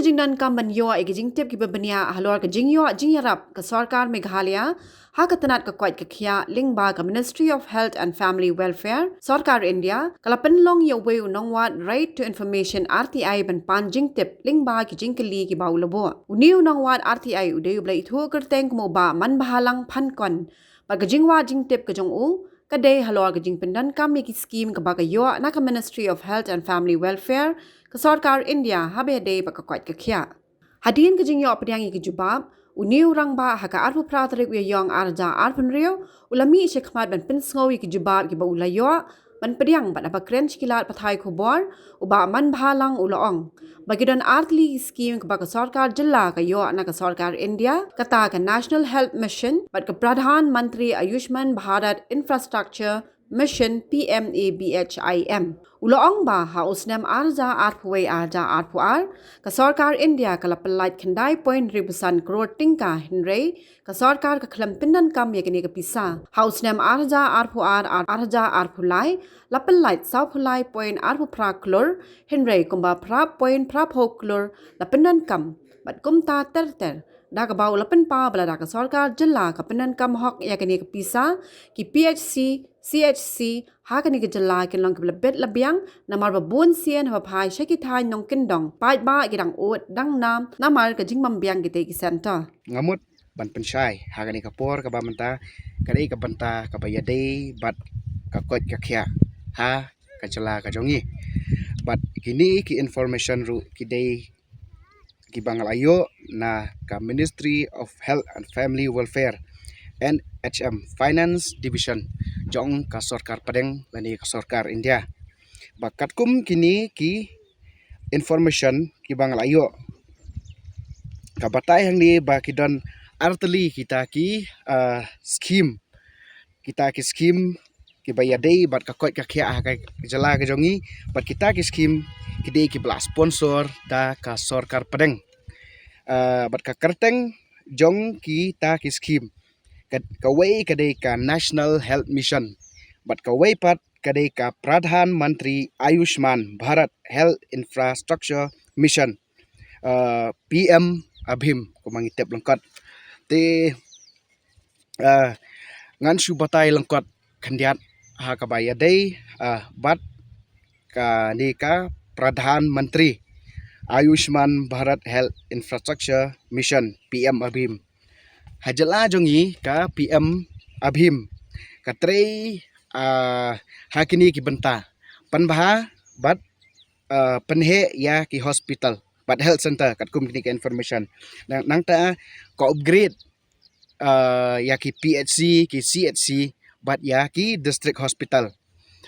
jing nan kam ban yo e jing tip ki bania halor ka jing yo jing yarap ka sarkar Meghalaya ha ka tanat ka kwat ka khia ling ba ka Ministry of Health and Family Welfare sarkar India kala penlong yo we unong wat right to information RTI ban pan jing tip ling ba ki jing kali ki ba ulabo uni unong wat RTI ude ublai thu kerteng mo ba man bahalang phan kon ba ka jing wa jing tip ka jong u kadai halor ka jing pendan kam ki scheme ka ba ka yo na ka Ministry of Health and Family Welfare ka sarkar India habe de ba ka kwat ka khia hadin ka jing yo pediang ki jubab uniu rang ba ha ka arpu pratrik we yong arja arpun rio ulami she khmat ban pin sngowi ki jubab ki ba ulayo ban pediang ba ba krench kilat pathai khobor uba man bhalang ulong bagidon artli scheme ka ba ka sarkar jilla ka yo na ka sarkar India kata ka National Health Mission bat ka Pradhan Mantri Ayushman Bharat Infrastructure Mission PMABHIM. Ulong ba hausnam arja arpuwe arja arpuar ka sarkar India kala pelait khandai point ribusan crore tingka hinre ka sarkar ka khlam pindan kam yakini ka pisa hausnam arja arpuar arja arpulai la pelait saupulai point arpu pra klor hinre kumba pra point pra phoklor la pindan kam bat kumta ter da ka bau la pen pa bala da ka sarkar jilla ka pindan kam hok yakini ka pisa ki PHC CHC hakani ke jala ke long ke bet labiang namar ba bon sien ha phai shaki thai nong kin dong pai ba ki dang ot dang nam namar ka jing mam biang ki te ki center ngamut ban pensyai hakani ka por ka ba menta kadai ka banta ka ba yadei bat ka kot ka khia ha ka jala ka jongi bat kini ki information ru ki dei ki bangal ayo na ka Ministry of Health and Family Welfare NHM Finance Division jong ka sarkar Padang lani ka sarkar India bakat kum kini ki information ki bangal ayo ka batay hang ni ba kidon artli kita ki scheme ki bayadei bat ka kot ka khia ka jala ka jongi bat kita ki scheme ki dei ki bla sponsor da ka sarkar Padang bat ka kerteng jong kita ki scheme kawai kadai ka National Health Mission bat kawai pat kadai ka Pradhan Mantri Ayushman Bharat Health Infrastructure Mission PM Abhim kumang itep lengkot te ngan su batai lengkot khandiat ha ka bayadai bat ka ni ka Pradhan Mantri Ayushman Bharat Health Infrastructure Mission PM Abhim hajala jongi ka PM Abhim katrei hakini ki benta panbaha bat penhe ya ki hospital bat health center kat kum kini information nang ta ko upgrade ya ki PHC ki CHC bat ya ki district hospital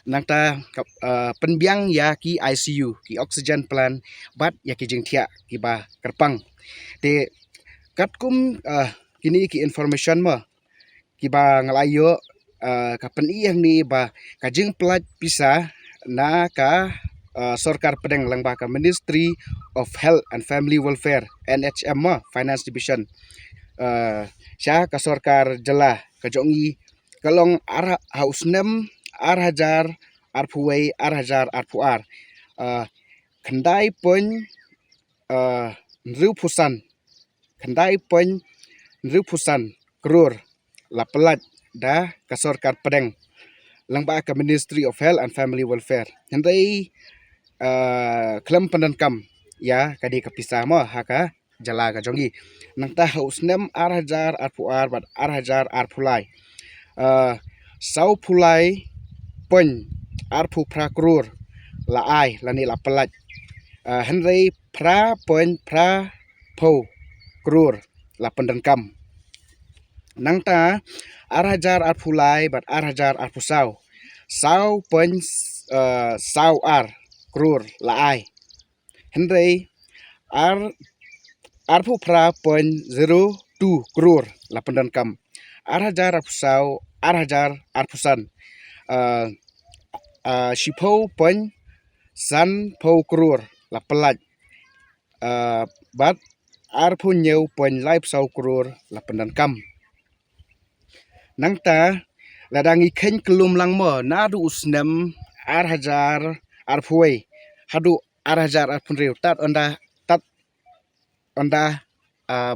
nang ta penbiang ya ki ICU ki oxygen plant bat ya ki jingthia ki ba kerpang te kat kum kini ki information mo ki ba ngalayo ka peniyang ni ba ka jing plat pisa na ka sarkar Padang lang ba ka Ministry of Health and Family Welfare NHM mo Finance Division siya ka sarkar jala ka jongi kalong hausnem hajar arpuway hajar arpuar khandai pon nrupusan khandai pon Ripusan krur la pelat da ka sarkar Padang lang ba ka Ministry of Health and Family Welfare hendai klam pendankam ya kadi ka pisa mo ha ka jala ka jongi nang ta hausnem hajar arpuar bat hajar arpulai sau pulai pon arpu pra krur la ai lani la pelat hendai pra pon pra po krur la pendankam nang ta hajar arpulai bat hajar arpusau sau pon sau krur la ai hendai arpu pra pon 02 krur la pendankam hajar arpusau hajar arpusan shipau pon san po krur la pelat bat arpu nyeu pon live sau krur la pendankam nang ta ladangi khen kelum lang mo nadu usnem hajar arpuai hadu hajar arpunreu tat onda tat onda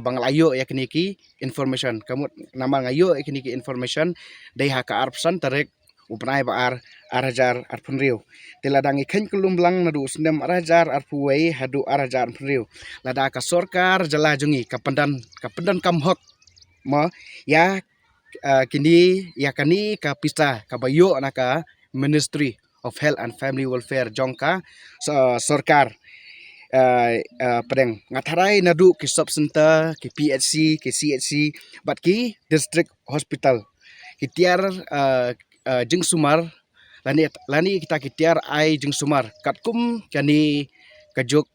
banglayo ya kiniki information kamut nama ngayo ya kiniki information dai haka arpsan tarek upnai ba arajar arpunriu tiladang ikhen kulum lang nadu snem arajar arpuwei hadu arajar arpunriu lada ka sorkar jala jungi kapandan kamhok mo ya kini ya kani ka pista ka bayo naka Ministry of Health and Family Welfare jongka sorkar pedeng ngatharai nadu ki sub center ki PHC ki CHC bat ki district hospital kitiar jeng sumar lani kita kitiar ai jeng sumar katkum kani kajuk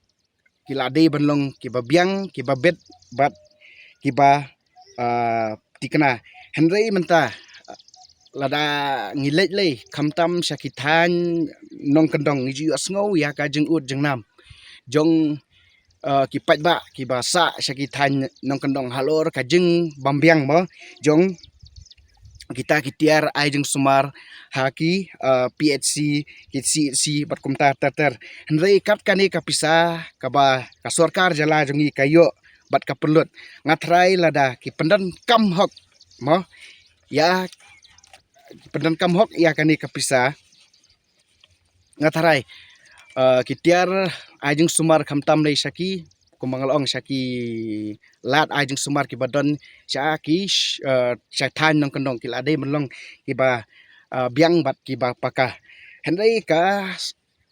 kilade banlong ki babiang ki babet bat ki ba tikna henry menta lada ngilet le kamtam syakitan nong kendong ngiju asngau ya ka jeng ut jeng nam jong kipat ba kibasa syakitan nong kendong halor kajeng bambiang mo jong kita kitiar ai jeng sumar haki PHC KCC bat kumta ter henry kat kani kapisa kaba ka sorkar jala jongi kayo bat kapelut ngatrai lada ki pendan kamhok mo ya pendan kamhok ya kani kapisa ngatarai kitiar ajeng sumar khamtam lei syaki kumangalong syaki lat ajeng sumar ki badon syaki syaitan nong kendong kilade melong kiba biang bat kiba pakah henry ka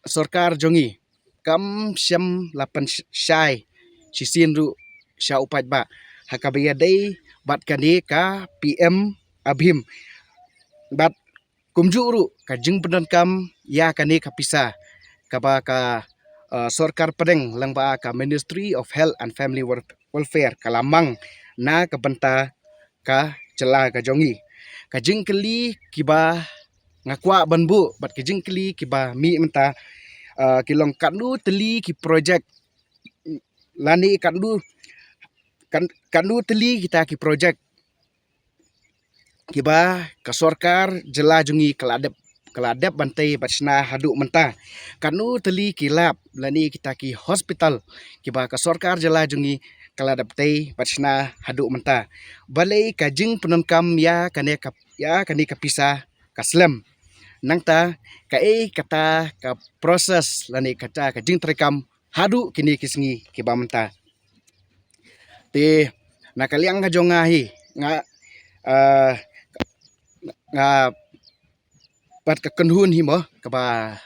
sorkar jongi kam syam lapan syai sisin ru sya upat ba hakabaya dei bat kani ka PM Abhim bat kumju ru ka jeng pendan kam ya kani kapisa kaba ka sorkar pedeng lang ba ka Ministry of Health and Family Welfare kalamang na kabenta ka jela ka jongi ka jeng keli kiba ngakwa banbu bat ka jeng keli kiba mi menta kilong kandu teli ki project lani kandu teli kita ki project kiba ka sorkar jela jungi keladep bantai batsna hadu menta kanu teli kilap lani kita ki hospital kiba ka sorkar jela jungi keladep tei batsna hadu menta balai kajing penankam ya kani kapisa kaslem nangta kata ka proses lani kata kajing terekam hadu kini kisngi kiba menta te nakaliang ka jongahi nga pat ka kenhun hi mo kaba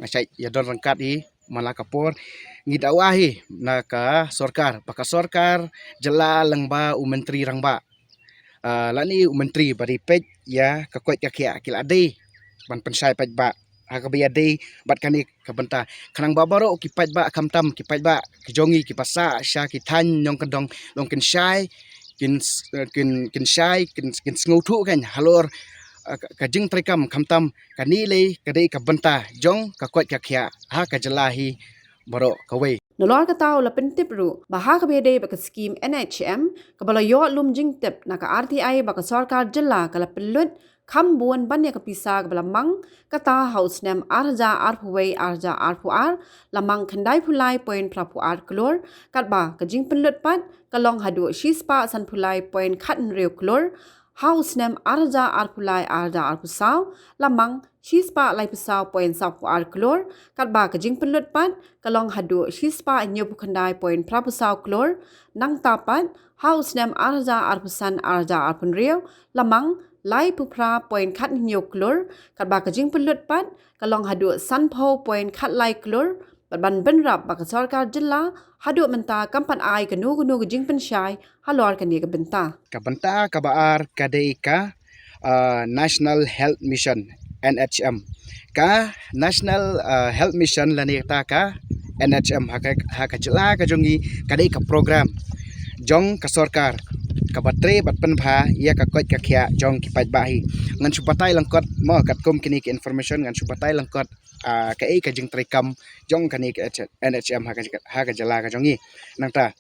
ngasai ya don rangkat hi malakapor ngidawahi na ka sorkar baka sorkar jela langba menteri rangba lani menteri bari pej ya ka kwet ka kia kilade ban pensai pej ba hakabaya dei bat kani kabenta kanang babaro ki pej ba kamtam ki pej ba kijongi ki pasa sya ki than nyong kendong long kin syai kin syai kin sngotu kan halor kajing trekam kamtam kanile kadai kabenta jong kakwat kakya ha kajelahi baro kawe nolor ka tao la pentip ru baha ka bede baka scheme NHM kabala yo lum jing tip naka RTI baka sarkar jilla kala pelut kham buan banya ka pisa kabala mang kata house nem arja arpuwei arja arpuar lamang khandai phulai point prapuar klor katba kajing pelut pat kalong hadu shispa san phulai point khatn reu klor house nem arja arpulai arja arpusau lamang shispa lai pusau point sapu ar klor katba kajing pelut pat kalong hadu shispa nyu pukhandai point prapusau klor nang tapat house nem arja arpusan arja arpunriu lamang lai pupra point khat nyu klor katba kajing pelut pat kalong hadu sanpo point khat lai klor ban benrap baka sarkar jilla hadu menta kampan ai kanu jing pensyai halor kani ka kabenta kabaar kadeika National Health Mission NHM ka National Health Mission lani ta ka NHM haka jela ka jongi kadeika program jong ka sarkar kabatre batpen pha ya ka kot ka khya jong ki paj bahi ngan supatai langkot mo katkom kini ki information ngan supatai langkot ka ka jing trekam jong kani ka NHM haka jela ka jongi nangta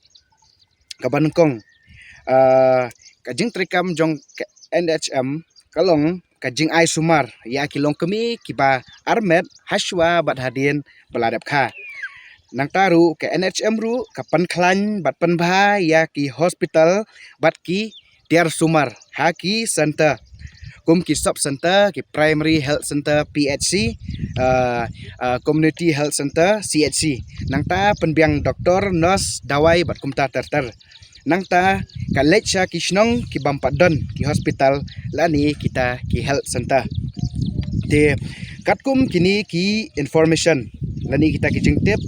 kabanengkong ka jing trekam jong NHM kalong ka jing ai sumar ya kilong kemi kiba armet haswa bat hadin baladap kha nang taru ke NHM ru kapan klan bat penbha ya ki hospital bat ki tiar sumar ha ki center kum ki sub center ki primary health center PHC community health center CHC nang ta penbiang doktor nurse dawai bat kum ta ter nang ta ka lecha ki snong ki bampadon ki hospital lani kita ki health center de katkum kini ki information lani kita ki jingtip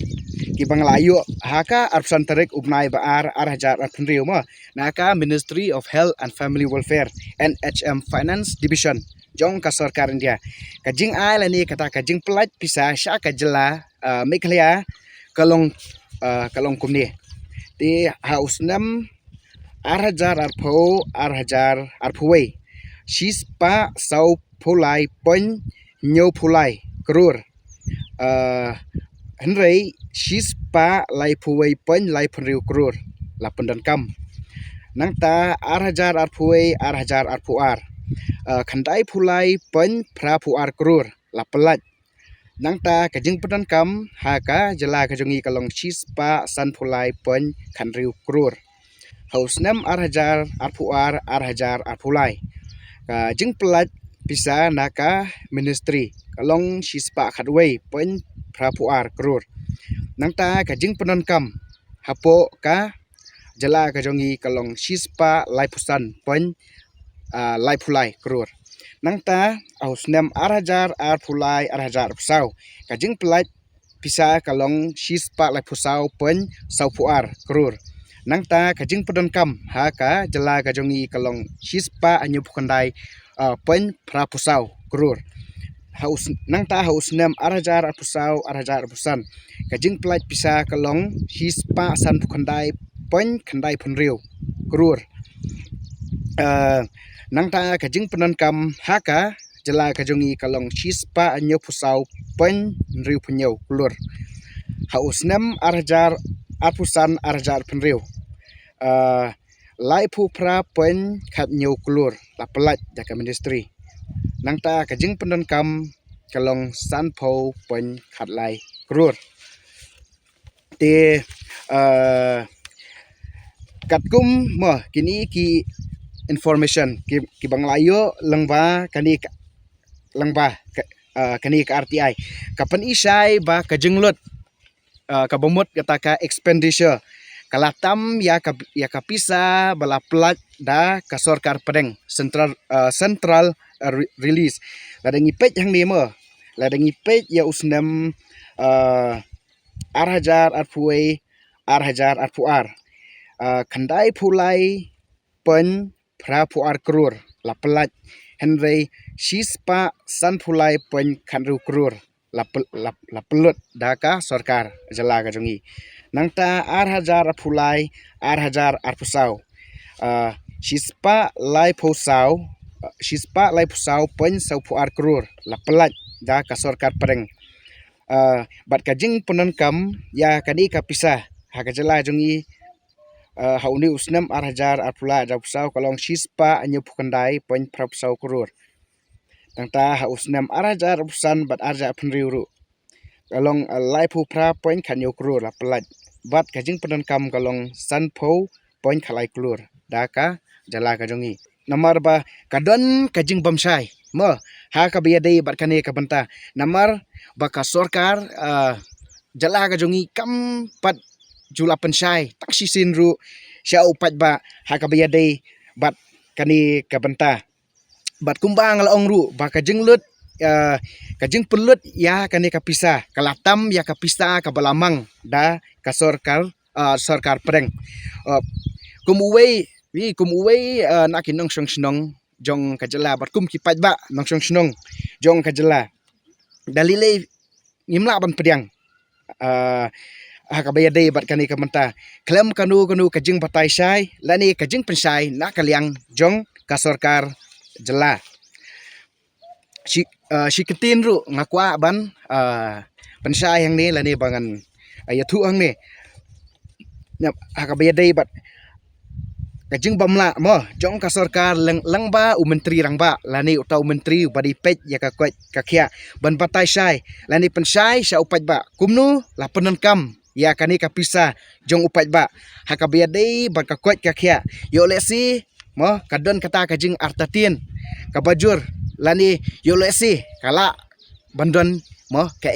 ki banglayo haka arpsan tarik ubnai baar arhajar arpunriu ma naka Ministry of Health and Family Welfare NHM Finance Division jong ka sarkar India kajing ai lani kata kajing pelat pisa sya ka jela Meghalaya kalong kumni ti haus nam arhajar arpuwei shispa sau pulai pon nyau pulai krur Henry shispa lai puwei pon lai penriu krur la pendan kam nang ta arhajar arpuwei arhajar arpuar khandai pulai pon pra puar krur la pelat nang ta kajing pendan kam haka jela kajongi kalong shispa san pulai pon khandriu krur haus nam arhajar arpuar arhajar arpulai kajing pelat bisa naka ministry kalong shispa khadwei pon prapuar krur nang ta kajing penon kam hapo ka jala kajongi kalong shispa laipusan pon laipulai krur nang ta ausnem arhajar arpulai arhajar pusau kajing pelat bisa kalong shispa laipusau pon saupuar krur nang ta kajing penon kam haka jala kajongi kalong shispa anyu pukandai pon prapusau krur haus nang ta haus nem arhajar arpusau arhajar arpusan kajing pelat bisa kalong shispa san pukandai pon khandai punriu krur nang ta kajing penon kam haka jela kajongi kalong shispa anyo pusau pon riu punyau klur haus nem arhajar arpusan arhajar punriu lai pu pra pon khat nyau klur la pelat jaka ministry nang ta kajing penon kam kalong san po pon khat lai krur te katkum mo kini ki information ki banglayo langba kani ka RTI kapan isai ba kajinglut kabomot kata ka expenditure kalatam ya kapisa bala plat da ka sarkar pedeng central release ladang ipet hang ni mo ladang ipet ya usnam arhajar arpuwei arhajar arpuar khandai pulai pon prapuar krur la pelat Henry shispa san pulai pon khandru krur la pelut daka sarkar jala kajongi nang ta arhajar arpulai arhajar arpusau shispa lai pusau pon saupuar krur la pelat daka sarkar pereng bat kajing penon kam ya kani kapisa hakajala jongi hauni usnam arhajar arpulai arpusau kalong shispa anyu pukandai pon prapusau krur tang ta hausnam arhajar arpusan bat arja penriu ru kalong laipu pra pon khanyo krur la pelat bat kajing penon kam kalong sanpo pon khalai krur daka jala kajongi namar ba kadon kajing bamsai mo ha ka biadai bat kane ka banta namar ba ka sarkar jala kajongi kam pat jula pensai taksi sinru sya upat ba ha ka biadai bat kani ka banta bat kumbang laong ru ba kajing lut kajing pelut ya kani kapisa kalatam ya kapisa kabalamang da ka sarkar pereng kumuwei nakin nong snong jong kajela bat kum kipat ba nong snong jong kajela dalile ngimla ban pedang hakabayade bat kani kamenta klem kanu kajing batai sai lani kajing pensai nak kaliang jong ka sarkar jela si ketin ru ngakwa ban pensai yang ni lani bangan ayatu ang ni hakabayade bat kajing bamla mo jong ka sarkar langba u menteri rangba lani utau menteri badi pet ya ka kwat ka khia ban batai sai lani pensai sya upat ba kumnu la penan kam ya kani kapisa jong upat ba hakabia dei ban ka kwat ka khia yo le si mo kadon kata ka jing artatin ka bajur lani yo le si kala bandon mo ka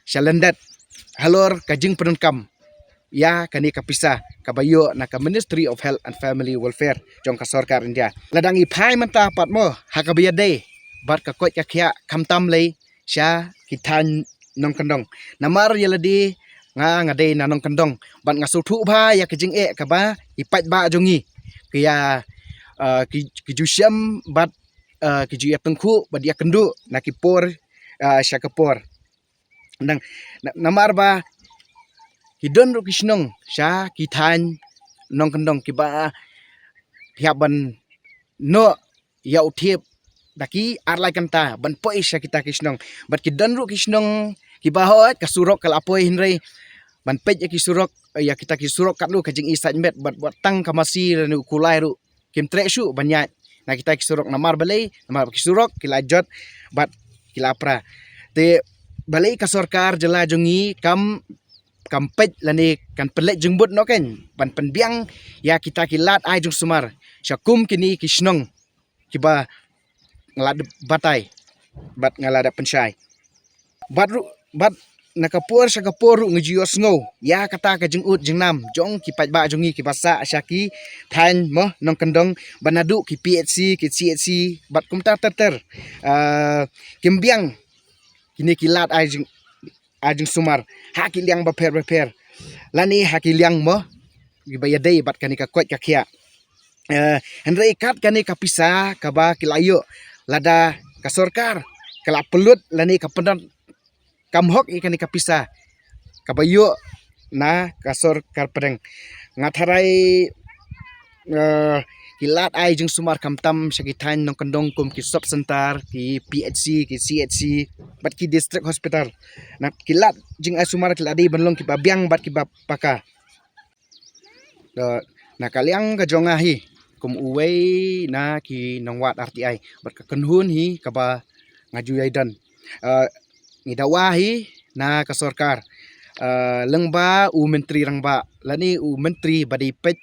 shalandat halor ka jing penunkam ya kani kapisa kabayo na ka Ministry of Health and Family Welfare jong ka sarkar India ladang i phai man ta pat mo hakabia dei bat ka kwat ka khia kamtam lei sya kitan nong kandong namar yaladi nga dei na nong kandong bat nga su thu ba ya kijing ka ba ipat ba jongi kaya ki jusyam bat ki ju tengku bat ya kendu na kipor sya kapor nang namar ba hidon ru kisnong sya kitan nong kandong kiba hiaban no ya utiep daki arlai kanta ban poi sya kita kisnong bat kidan ru kisnong kibahot kasurok kalapoi hinrei ban pej kisurok ya kita kisurok katlu kajing isat met bat tang kamasi nu kulai ru kim tre shu banyak na kita kisurok namar balai namar kisurok kilajot bat kilapra te balai ka sarkar jela jongi kam pej lani kan pelek jengbut no ken ban penbiang ya kita kilat ai jung sumar syakum kini kisnong kiba ngalad batai bat ngalada pensyai bat nakapur sa kapur ngejiyos ngo ya kata ka jengut jengnam jong kipat ba jongi kibasa syaki than mo nong kendong banadu ki PHC ki CHC bat kumta ter kimbiang kini kilat ajeng sumar haki liang ba per lani haki liang mo gibayadai bat kani ka kwat ka khia henrei kat kani kapisa kaba kilayo lada ka sarkar kala pelut lani ka pendan kamhok ikan kapisa kabayo na kasor karpereng ngatharai kilat ai jeng sumar kamtam syakitan nong kendong kum ki sub center ki PHC ki CHC bat ki district hospital na kilat jeng ai sumar kiladi banlong ki babiang bat ki bapaka na kaliang ka jonga hi kum uwei na ki nongwat RTI bat ka kenhun hi kaba ngajuyaidan ngidawahi na ka sarkar lengba u menteri rangba lani u menteri badi pet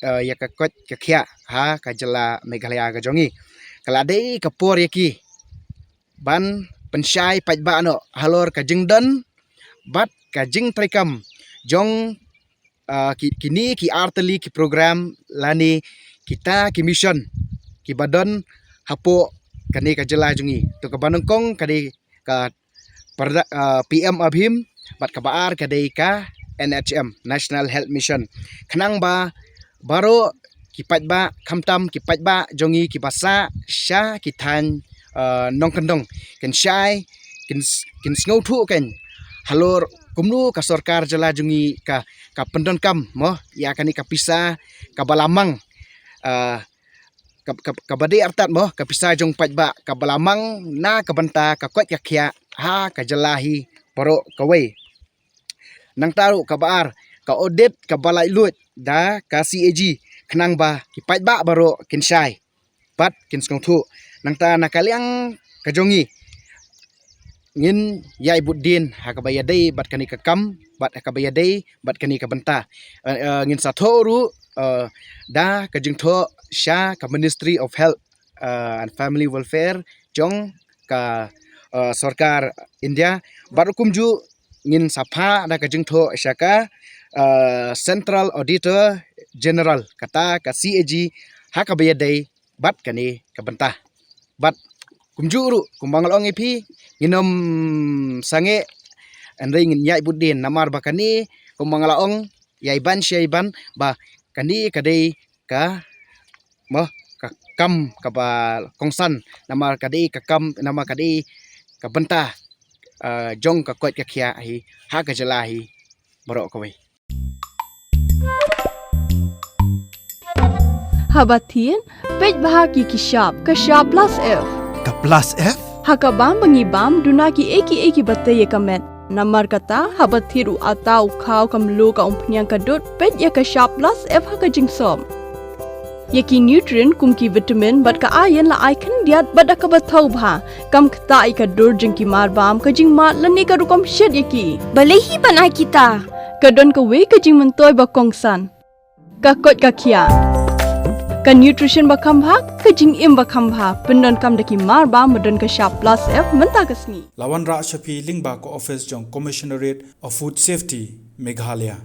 ya ka kot ka khia ha ka jela Meghalaya ka jongi kaladei ka por yaki ban pensyai pajba no halor ka jingdan bat ka jing trikam jong kini ki arteli ki program lani kita ki mission ki badon hapo kani ka jela jongi to ka banongkong kadi ka PM Abhim bat kabaar kadai ka NHM National Health Mission khnang ba baro kipat ba khamtam kipat ba jongi kibasa sya kithan nong kendong ken syai kin sngo thu ken halor kumnu ka sarkar jela jongi ka pendon kam mo ya kani kapisa kabalamang kabade artat mo kapisa jong pajba kabalamang na kabanta ka kwat ka khia ha ka jelahi poro kawai nang taru kabar ka audit ka balai lut da ka CAG khnang ba ki pajba baro kinsyai bat kin skong thu nang ta nakaliang ka jongi ngin yai buddin ha ka bayadai bat kani ka kam bat ka bayadai bat kani ka banta ngin sa thoru da ka jingtho sya ka Ministry of Health and Family Welfare jong ka sarkar India baru kumju ngin sapa da ka jingtho syaka Central Auditor General kata ka CAG ha ka bayadai bat kani ka bantah bat kumjuru kumbangalong ipi nginom sange andai ngin yai buddin namar bakani kumbangalaong yaiban syaiban ba kani kadai ka mo ka kam ka ba kongsan namar kadai ka kam nama kadai ka bantah jong ka kwat ka khia hi ha ka jelahi borok kawai Habatin pej bahagi kishap kashap plus F Ka plus F? hakabam bangibam dunaki eki bataye kamet namar kata habathiru atau khaw kamlu ka umpnyang kadut pej ya kashap plus F haka jingsom yaki nutrient kumki vitamin bat ka iron la icon diat bat ka bathau bha kam khta ka dur jingki marbam ka jing mat lani ka rukom shed yaki Balehi banai kita. Kadon ka we ka jing mentoy ba kongsan. Ka kot ka khia. Ka nutrition ba khambha ka jing im ba khambha pendon kam daki mar ba modon ka sharp plus F menta kasni. Lawan Ra Shafi Lingba ko office jong Commissionerate of Food Safety Meghalaya.